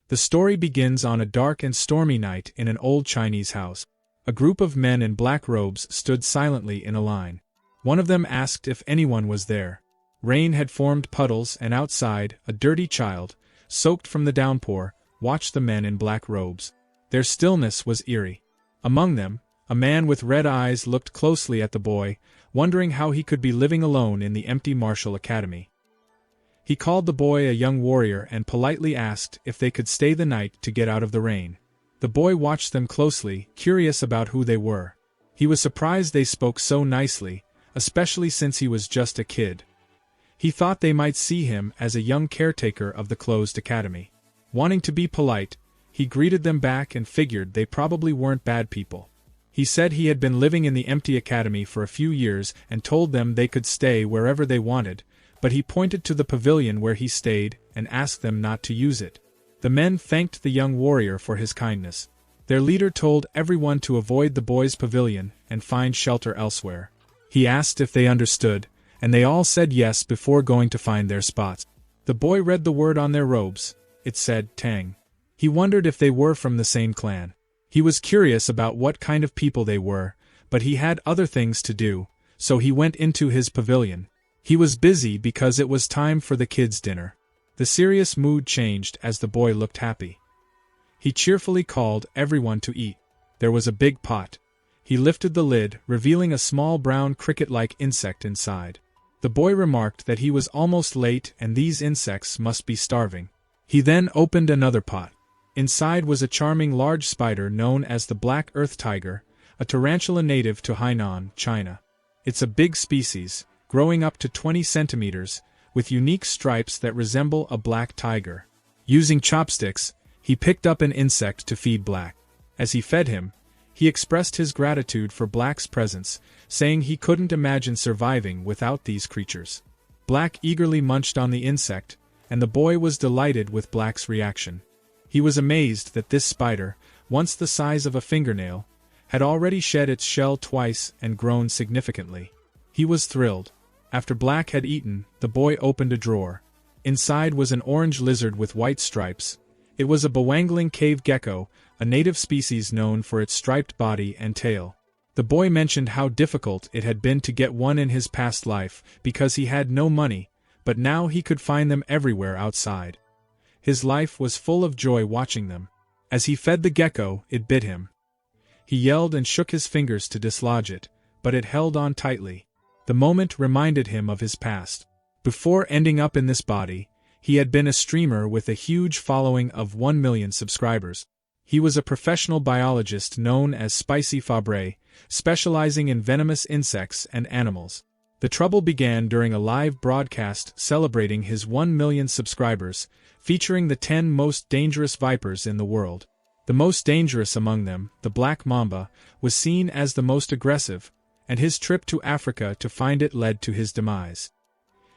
The story begins on a dark and stormy night in an old Chinese house. A group of men in black robes stood silently in a line. One of them asked if anyone was there. Rain had formed puddles, and outside, a dirty child, soaked from the downpour, watched the men in black robes. Their stillness was eerie. Among them, a man with red eyes looked closely at the boy, wondering how he could be living alone in the empty martial academy. He called the boy a young warrior and politely asked if they could stay the night to get out of the rain. The boy watched them closely, curious about who they were. He was surprised they spoke so nicely, especially since he was just a kid. He thought they might see him as a young caretaker of the closed academy. Wanting to be polite, he greeted them back and figured they probably weren't bad people. He said he had been living in the empty academy for a few years and told them they could stay wherever they wanted, but he pointed to the pavilion where he stayed and asked them not to use it. The men thanked the young warrior for his kindness. Their leader told everyone to avoid the boys' pavilion and find shelter elsewhere. He asked if they understood, and they all said yes before going to find their spots. The boy read the word on their robes. It said, Tang. He wondered if they were from the same clan. He was curious about what kind of people they were, but he had other things to do, so he went into his pavilion. He was busy because it was time for the kids' dinner. The serious mood changed as the boy looked happy. He cheerfully called everyone to eat. There was a big pot. He lifted the lid, revealing a small brown cricket-like insect inside. The boy remarked that he was almost late and these insects must be starving. He then opened another pot. Inside was a charming large spider known as the black earth tiger, a tarantula native to Hainan, China. It's a big species, growing up to 20 centimeters, with unique stripes that resemble a black tiger. Using chopsticks, he picked up an insect to feed Black. As he fed him, he expressed his gratitude for Black's presence, saying he couldn't imagine surviving without these creatures. Black eagerly munched on the insect, and the boy was delighted with Black's reaction. He was amazed that this spider, once the size of a fingernail, had already shed its shell twice and grown significantly. He was thrilled. After Black had eaten, the boy opened a drawer. Inside was an orange lizard with white stripes. It was a bewangling cave gecko, a native species known for its striped body and tail. The boy mentioned how difficult it had been to get one in his past life because he had no money, but now he could find them everywhere outside. His life was full of joy watching them. As he fed the gecko, it bit him. He yelled and shook his fingers to dislodge it, but it held on tightly. The moment reminded him of his past. Before ending up in this body, he had been a streamer with a huge following of 1 million subscribers. He was a professional biologist known as Spicy Fabre, specializing in venomous insects and animals. The trouble began during a live broadcast celebrating his 1 million subscribers, featuring the 10 most dangerous vipers in the world. The most dangerous among them, the black mamba, was seen as the most aggressive, and his trip to Africa to find it led to his demise.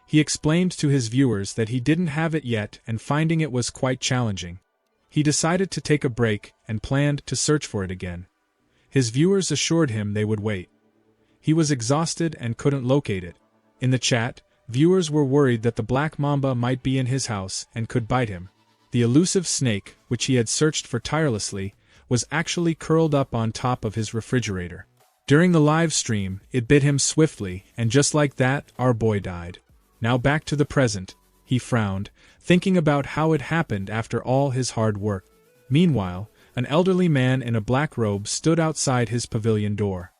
He explained to his viewers that he didn't have it yet and finding it was quite challenging. He decided to take a break and planned to search for it again. His viewers assured him they would wait. He was exhausted and couldn't locate it. In the chat, viewers were worried that the black mamba might be in his house and could bite him. The elusive snake, which he had searched for tirelessly, was actually curled up on top of his refrigerator. During the live stream, it bit him swiftly, and just like that, our boy died. Now back to the present, he frowned, thinking about how it happened after all his hard work. Meanwhile, an elderly man in a black robe stood outside his pavilion door.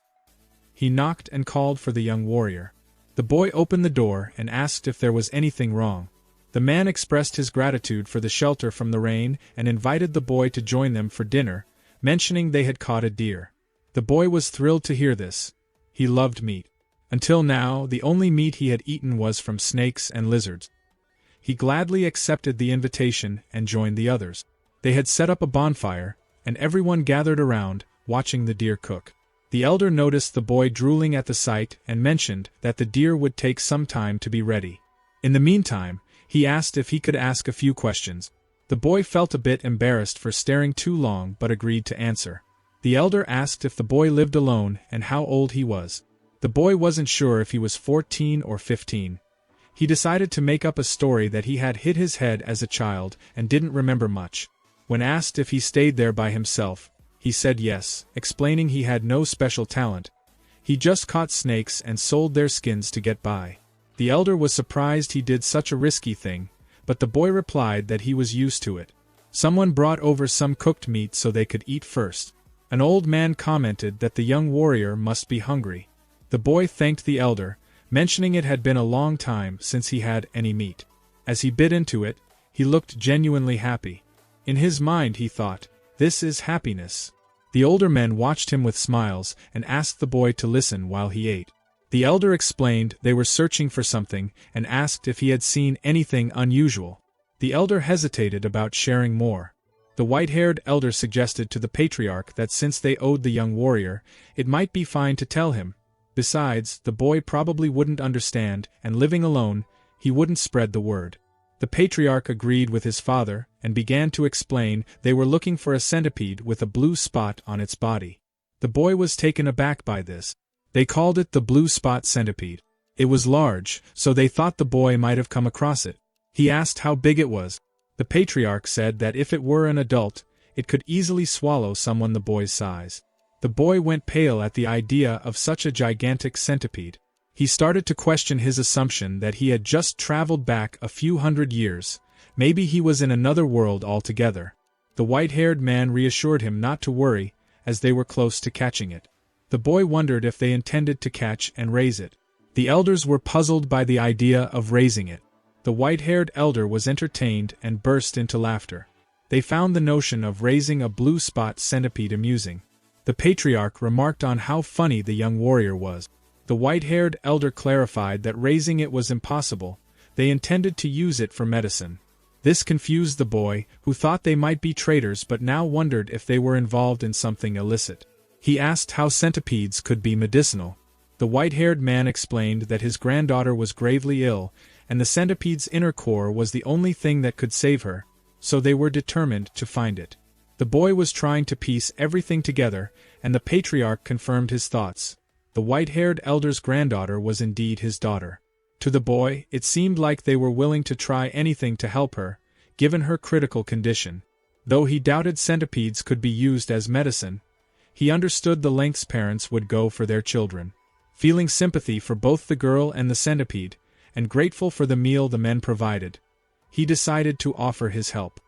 He knocked and called for the young warrior. The boy opened the door and asked if there was anything wrong. The man expressed his gratitude for the shelter from the rain and invited the boy to join them for dinner, mentioning they had caught a deer. The boy was thrilled to hear this. He loved meat. Until now, the only meat he had eaten was from snakes and lizards. He gladly accepted the invitation and joined the others. They had set up a bonfire, and everyone gathered around, watching the deer cook. The elder noticed the boy drooling at the sight and mentioned that the deer would take some time to be ready. In the meantime, he asked if he could ask a few questions. The boy felt a bit embarrassed for staring too long but agreed to answer. The elder asked if the boy lived alone and how old he was. The boy wasn't sure if he was 14 or 15. He decided to make up a story that he had hit his head as a child and didn't remember much. When asked if he stayed there by himself, he said yes, explaining he had no special talent. He just caught snakes and sold their skins to get by. The elder was surprised he did such a risky thing, but the boy replied that he was used to it. Someone brought over some cooked meat so they could eat first. An old man commented that the young warrior must be hungry. The boy thanked the elder, mentioning it had been a long time since he had any meat. As he bit into it, he looked genuinely happy. In his mind he thought, "This is happiness." The older men watched him with smiles and asked the boy to listen while he ate. The elder explained they were searching for something and asked if he had seen anything unusual. The elder hesitated about sharing more. The white-haired elder suggested to the patriarch that since they owed the young warrior, it might be fine to tell him. Besides, the boy probably wouldn't understand, and living alone, he wouldn't spread the word. The patriarch agreed with his father, and began to explain they were looking for a centipede with a blue spot on its body. The boy was taken aback by this. They called it the blue spot centipede. It was large, so they thought the boy might have come across it. He asked how big it was. The patriarch said that if it were an adult, it could easily swallow someone the boy's size. The boy went pale at the idea of such a gigantic centipede. He started to question his assumption that he had just traveled back a few hundred years. Maybe he was in another world altogether. The white-haired man reassured him not to worry, as they were close to catching it. The boy wondered if they intended to catch and raise it. The elders were puzzled by the idea of raising it. The white-haired elder was entertained and burst into laughter. They found the notion of raising a blue spot centipede amusing. The patriarch remarked on how funny the young warrior was. The white-haired elder clarified that raising it was impossible. They intended to use it for medicine. This confused the boy, who thought they might be traitors but now wondered if they were involved in something illicit. He asked how centipedes could be medicinal. The white-haired man explained that his granddaughter was gravely ill, and the centipede's inner core was the only thing that could save her, so they were determined to find it. The boy was trying to piece everything together, and the patriarch confirmed his thoughts. The white-haired elder's granddaughter was indeed his daughter. To the boy, it seemed like they were willing to try anything to help her, given her critical condition. Though he doubted centipedes could be used as medicine, he understood the lengths parents would go for their children. Feeling sympathy for both the girl and the centipede, and grateful for the meal the men provided, he decided to offer his help.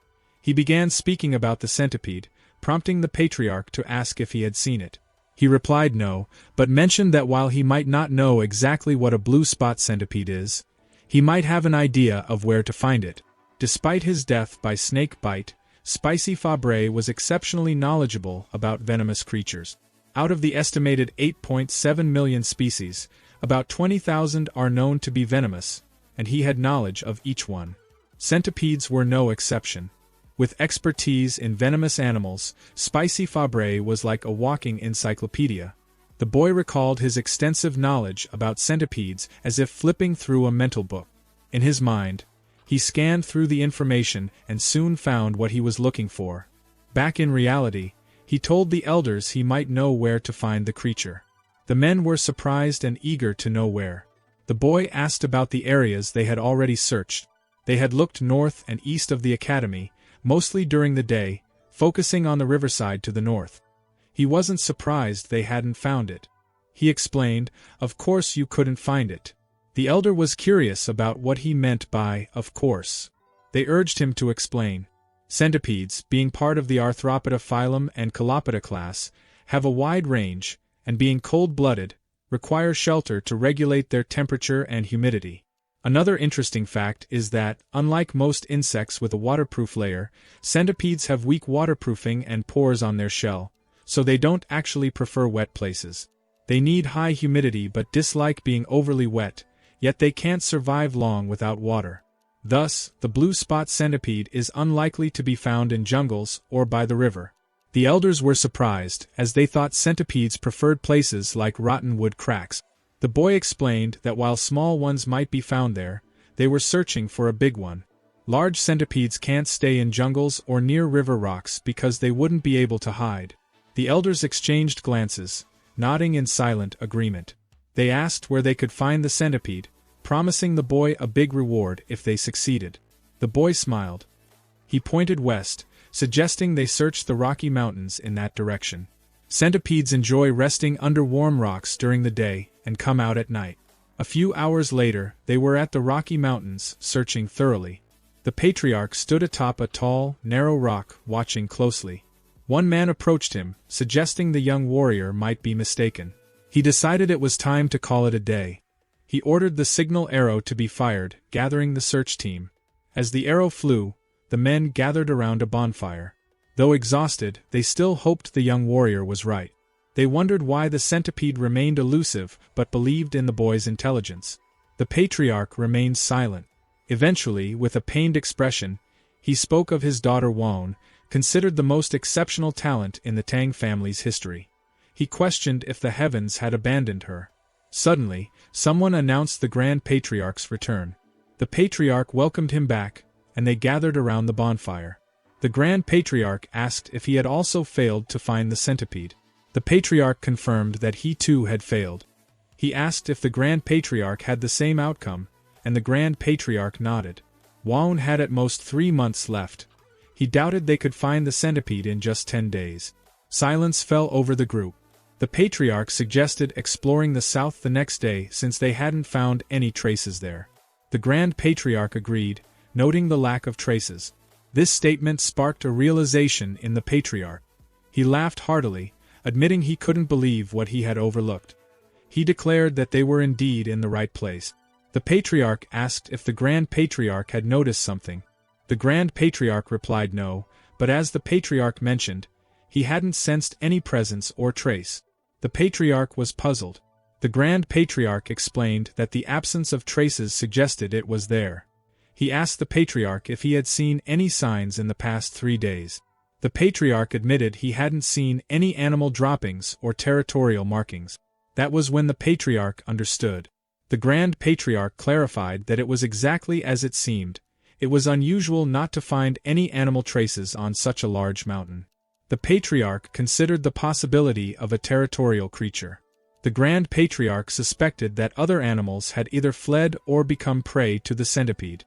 He began speaking about the centipede, prompting the patriarch to ask if he had seen it. He replied no, but mentioned that while he might not know exactly what a blue spot centipede is, he might have an idea of where to find it. Despite his death by snake bite, Spicy Fabre was exceptionally knowledgeable about venomous creatures. Out of the estimated 8.7 million species, about 20,000 are known to be venomous, and he had knowledge of each one. Centipedes were no exception. With expertise in venomous animals, Spicy Fabre was like a walking encyclopedia. The boy recalled his extensive knowledge about centipedes as if flipping through a mental book. In his mind, he scanned through the information and soon found what he was looking for. Back in reality, he told the elders he might know where to find the creature. The men were surprised and eager to know where. The boy asked about the areas they had already searched. They had looked north and east of the academy, mostly during the day, focusing on the riverside to the north. He wasn't surprised they hadn't found it. He explained, "Of course you couldn't find it." The elder was curious about what he meant by "of course." They urged him to explain. Centipedes, being part of the Arthropoda phylum and Chilopoda class, have a wide range, and being cold-blooded, require shelter to regulate their temperature and humidity. Another interesting fact is that, unlike most insects with a waterproof layer, centipedes have weak waterproofing and pores on their shell, so they don't actually prefer wet places. They need high humidity but dislike being overly wet, yet they can't survive long without water. Thus, the blue spot centipede is unlikely to be found in jungles or by the river. The elders were surprised, as they thought centipedes preferred places like rotten wood cracks. The boy explained that while small ones might be found there, they were searching for a big one. Large centipedes can't stay in jungles or near river rocks because they wouldn't be able to hide. The elders exchanged glances, nodding in silent agreement. They asked where they could find the centipede, promising the boy a big reward if they succeeded. The boy smiled. He pointed west, suggesting they search the Rocky Mountains in that direction. Centipedes enjoy resting under warm rocks during the day and come out at night. A few hours later, they were at the Rocky Mountains, searching thoroughly. The patriarch stood atop a tall, narrow rock, watching closely. One man approached him, suggesting the young warrior might be mistaken. He decided it was time to call it a day. He ordered the signal arrow to be fired, gathering the search team. As the arrow flew, the men gathered around a bonfire. Though exhausted, they still hoped the young warrior was right. They wondered why the centipede remained elusive but believed in the boy's intelligence. The patriarch remained silent. Eventually, with a pained expression, he spoke of his daughter Won, considered the most exceptional talent in the Tang family's history. He questioned if the heavens had abandoned her. Suddenly, someone announced the Grand Patriarch's return. The patriarch welcomed him back, and they gathered around the bonfire. The Grand Patriarch asked if he had also failed to find the centipede. The patriarch confirmed that he too had failed. He asked if the Grand Patriarch had the same outcome, and the Grand Patriarch nodded. Won had at most 3 months left. He doubted they could find the centipede in just 10 days. Silence fell over the group. The patriarch suggested exploring the south the next day since they hadn't found any traces there. The Grand Patriarch agreed, noting the lack of traces. This statement sparked a realization in the patriarch. He laughed heartily, admitting he couldn't believe what he had overlooked. He declared that they were indeed in the right place. The patriarch asked if the Grand Patriarch had noticed something. The Grand Patriarch replied no, but as the patriarch mentioned, he hadn't sensed any presence or trace. The patriarch was puzzled. The Grand Patriarch explained that the absence of traces suggested it was there. He asked the patriarch if he had seen any signs in the past 3 days. The patriarch admitted he hadn't seen any animal droppings or territorial markings. That was when the patriarch understood. The Grand Patriarch clarified that it was exactly as it seemed. It was unusual not to find any animal traces on such a large mountain. The patriarch considered the possibility of a territorial creature. The Grand Patriarch suspected that other animals had either fled or become prey to the centipede.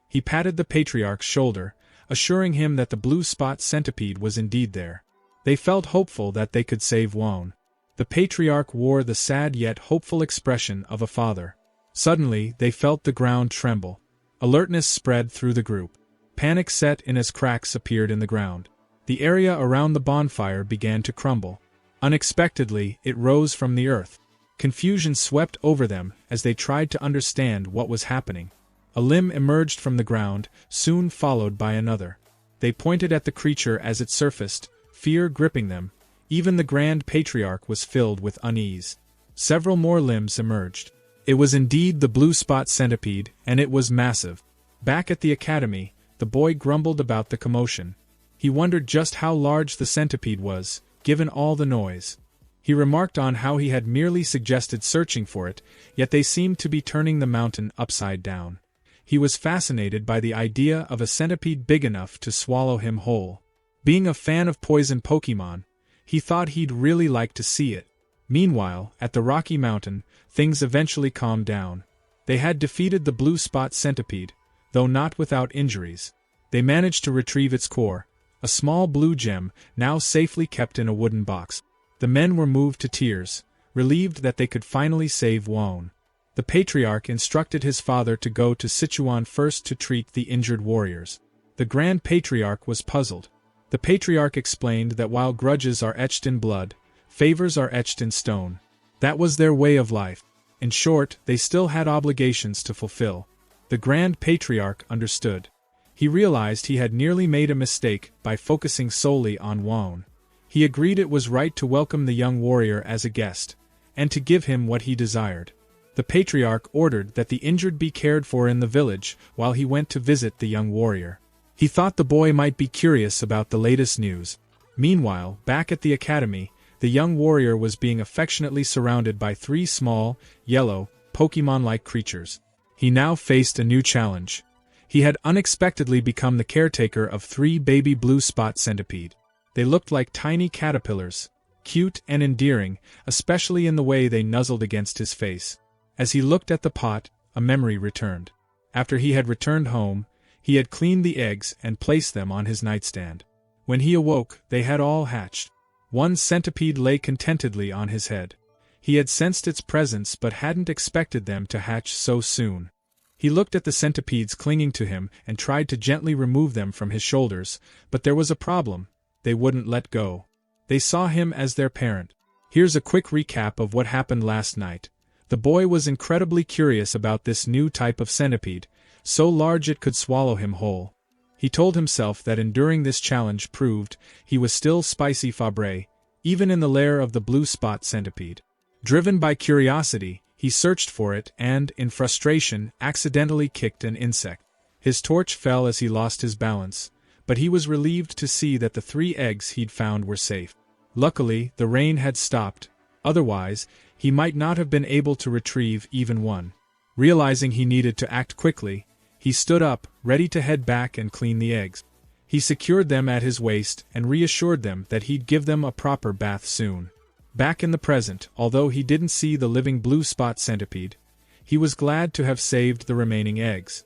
He patted the patriarch's shoulder, assuring him that the blue spot centipede was indeed there. They felt hopeful that they could save Won. The patriarch wore the sad yet hopeful expression of a father. Suddenly, they felt the ground tremble. Alertness spread through the group. Panic set in as cracks appeared in the ground. The area around the bonfire began to crumble. Unexpectedly, it rose from the earth. Confusion swept over them as they tried to understand what was happening. A limb emerged from the ground, soon followed by another. They pointed at the creature as it surfaced, fear gripping them. Even the Grand Patriarch was filled with unease. Several more limbs emerged. It was indeed the blue spot centipede, and it was massive. Back at the academy, the boy grumbled about the commotion. He wondered just how large the centipede was, given all the noise. He remarked on how he had merely suggested searching for it, yet they seemed to be turning the mountain upside down. He was fascinated by the idea of a centipede big enough to swallow him whole. Being a fan of poison Pokemon, he thought he'd really like to see it. Meanwhile, at the Rocky Mountain, things eventually calmed down. They had defeated the blue spot centipede, though not without injuries. They managed to retrieve its core, a small blue gem now safely kept in a wooden box. The men were moved to tears, relieved that they could finally save Won. The patriarch instructed his father to go to Sichuan first to treat the injured warriors. The Grand Patriarch was puzzled. The patriarch explained that while grudges are etched in blood, favors are etched in stone. That was their way of life. In short, they still had obligations to fulfill. The Grand Patriarch understood. He realized he had nearly made a mistake by focusing solely on Won. He agreed it was right to welcome the young warrior as a guest, and to give him what he desired. The patriarch ordered that the injured be cared for in the village while he went to visit the young warrior. He thought the boy might be curious about the latest news. Meanwhile, back at the academy, the young warrior was being affectionately surrounded by 3 small, yellow, Pokemon-like creatures. He now faced a new challenge. He had unexpectedly become the caretaker of 3 baby blue spot centipede. They looked like tiny caterpillars, cute and endearing, especially in the way they nuzzled against his face. As he looked at the pot, a memory returned. After he had returned home, he had cleaned the eggs and placed them on his nightstand. When he awoke, they had all hatched. One centipede lay contentedly on his head. He had sensed its presence but hadn't expected them to hatch so soon. He looked at the centipedes clinging to him and tried to gently remove them from his shoulders, but there was a problem: they wouldn't let go. They saw him as their parent. Here's a quick recap of what happened last night. The boy was incredibly curious about this new type of centipede, so large it could swallow him whole. He told himself that enduring this challenge proved he was still spicy Fabre, even in the lair of the blue spot centipede. Driven by curiosity, he searched for it and, in frustration, accidentally kicked an insect. His torch fell as he lost his balance, but he was relieved to see that the 3 eggs he'd found were safe. Luckily, the rain had stopped, otherwise, he might not have been able to retrieve even one. Realizing he needed to act quickly, he stood up, ready to head back and clean the eggs. He secured them at his waist and reassured them that he'd give them a proper bath soon. Back in the present, although he didn't see the living blue spot centipede, he was glad to have saved the remaining eggs.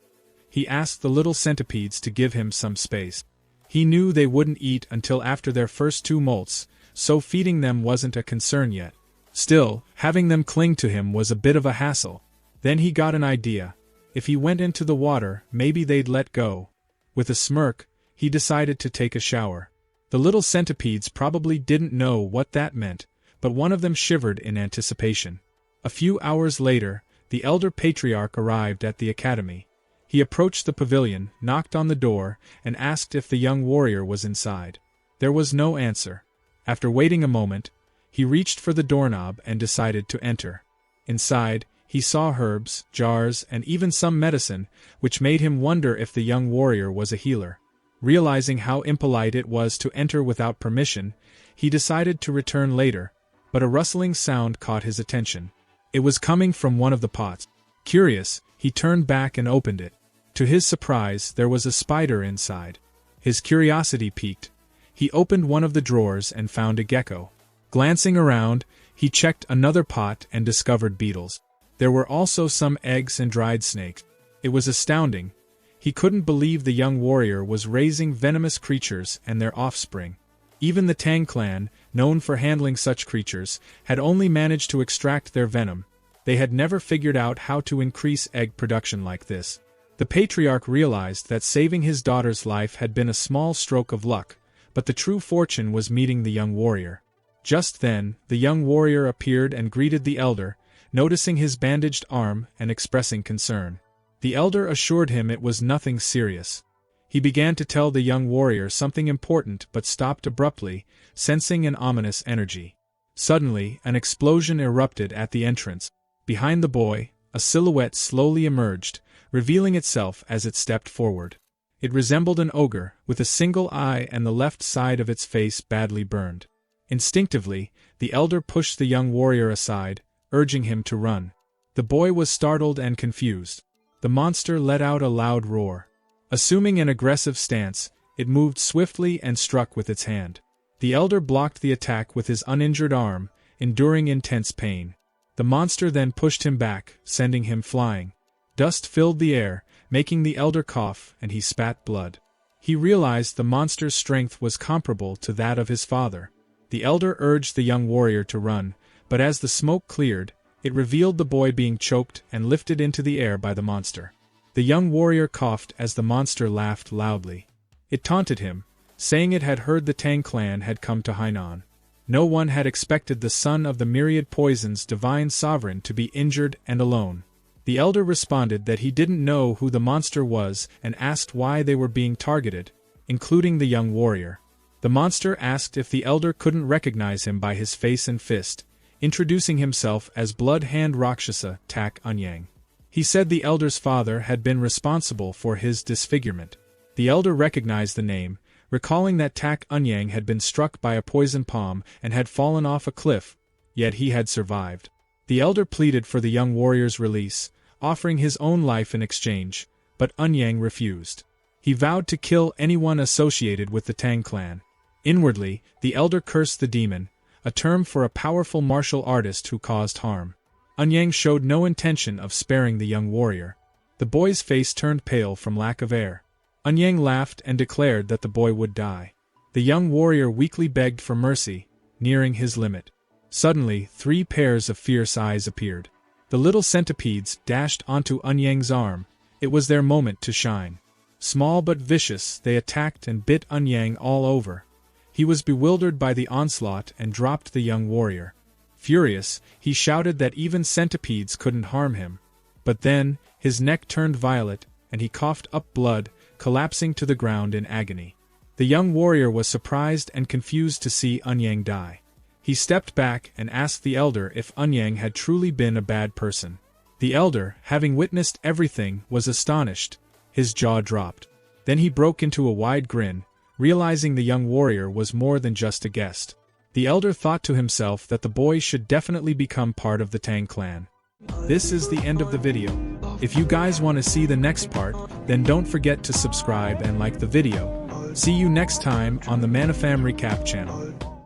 He asked the little centipedes to give him some space. He knew they wouldn't eat until after their first 2 molts, so feeding them wasn't a concern yet. Still, having them cling to him was a bit of a hassle. Then he got an idea. If he went into the water, maybe they'd let go. With a smirk, he decided to take a shower. The little centipedes probably didn't know what that meant, but one of them shivered in anticipation. A few hours later, the elder patriarch arrived at the academy. He approached the pavilion, knocked on the door, and asked if the young warrior was inside. There was no answer. After waiting a moment, he reached for the doorknob and decided to enter. Inside, he saw herbs, jars, and even some medicine, which made him wonder if the young warrior was a healer. Realizing how impolite it was to enter without permission, he decided to return later, but a rustling sound caught his attention. It was coming from one of the pots. Curious, he turned back and opened it. To his surprise, there was a spider inside. His curiosity piqued. He opened one of the drawers and found a gecko. Glancing around, he checked another pot and discovered beetles. There were also some eggs and dried snakes. It was astounding. He couldn't believe the young warrior was raising venomous creatures and their offspring. Even the Tang clan, known for handling such creatures, had only managed to extract their venom. They had never figured out how to increase egg production like this. The patriarch realized that saving his daughter's life had been a small stroke of luck, but the true fortune was meeting the young warrior. Just then, the young warrior appeared and greeted the elder, noticing his bandaged arm and expressing concern. The elder assured him it was nothing serious. He began to tell the young warrior something important but stopped abruptly, sensing an ominous energy. Suddenly, an explosion erupted at the entrance. Behind the boy, a silhouette slowly emerged, revealing itself as it stepped forward. It resembled an ogre, with a single eye and the left side of its face badly burned. Instinctively, the elder pushed the young warrior aside, urging him to run. The boy was startled and confused. The monster let out a loud roar. Assuming an aggressive stance, it moved swiftly and struck with its hand. The elder blocked the attack with his uninjured arm, enduring intense pain. The monster then pushed him back, sending him flying. Dust filled the air, making the elder cough, and he spat blood. He realized the monster's strength was comparable to that of his father. The elder urged the young warrior to run, but as the smoke cleared, it revealed the boy being choked and lifted into the air by the monster. The young warrior coughed as the monster laughed loudly. It taunted him, saying it had heard the Tang clan had come to Hainan. No one had expected the son of the myriad poisons divine sovereign to be injured and alone. The elder responded that he didn't know who the monster was and asked why they were being targeted, including the young warrior. The monster asked if the elder couldn't recognize him by his face and fist, introducing himself as Blood Hand Rakshasa Tak Unyang. He said the elder's father had been responsible for his disfigurement. The elder recognized the name, recalling that Tak Unyang had been struck by a poison palm and had fallen off a cliff, yet he had survived. The elder pleaded for the young warrior's release, offering his own life in exchange, but Unyang refused. He vowed to kill anyone associated with the Tang clan. Inwardly, the elder cursed the demon, a term for a powerful martial artist who caused harm. Unyang showed no intention of sparing the young warrior. The boy's face turned pale from lack of air. Unyang laughed and declared that the boy would die. The young warrior weakly begged for mercy, nearing his limit. Suddenly, 3 pairs of fierce eyes appeared. The little centipedes dashed onto Anyang's arm. It was their moment to shine. Small but vicious, they attacked and bit Anyang all over. He was bewildered by the onslaught and dropped the young warrior. Furious, he shouted that even centipedes couldn't harm him. But then, his neck turned violet, and he coughed up blood, collapsing to the ground in agony. The young warrior was surprised and confused to see Anyang die. He stepped back and asked the elder if Anyang had truly been a bad person. The elder, having witnessed everything, was astonished. His jaw dropped. Then he broke into a wide grin, realizing the young warrior was more than just a guest. The elder thought to himself that the boy should definitely become part of the Tang clan. This is the end of the video. If you guys want to see the next part, then don't forget to subscribe and like the video. See you next time on the Manhwa Recap channel.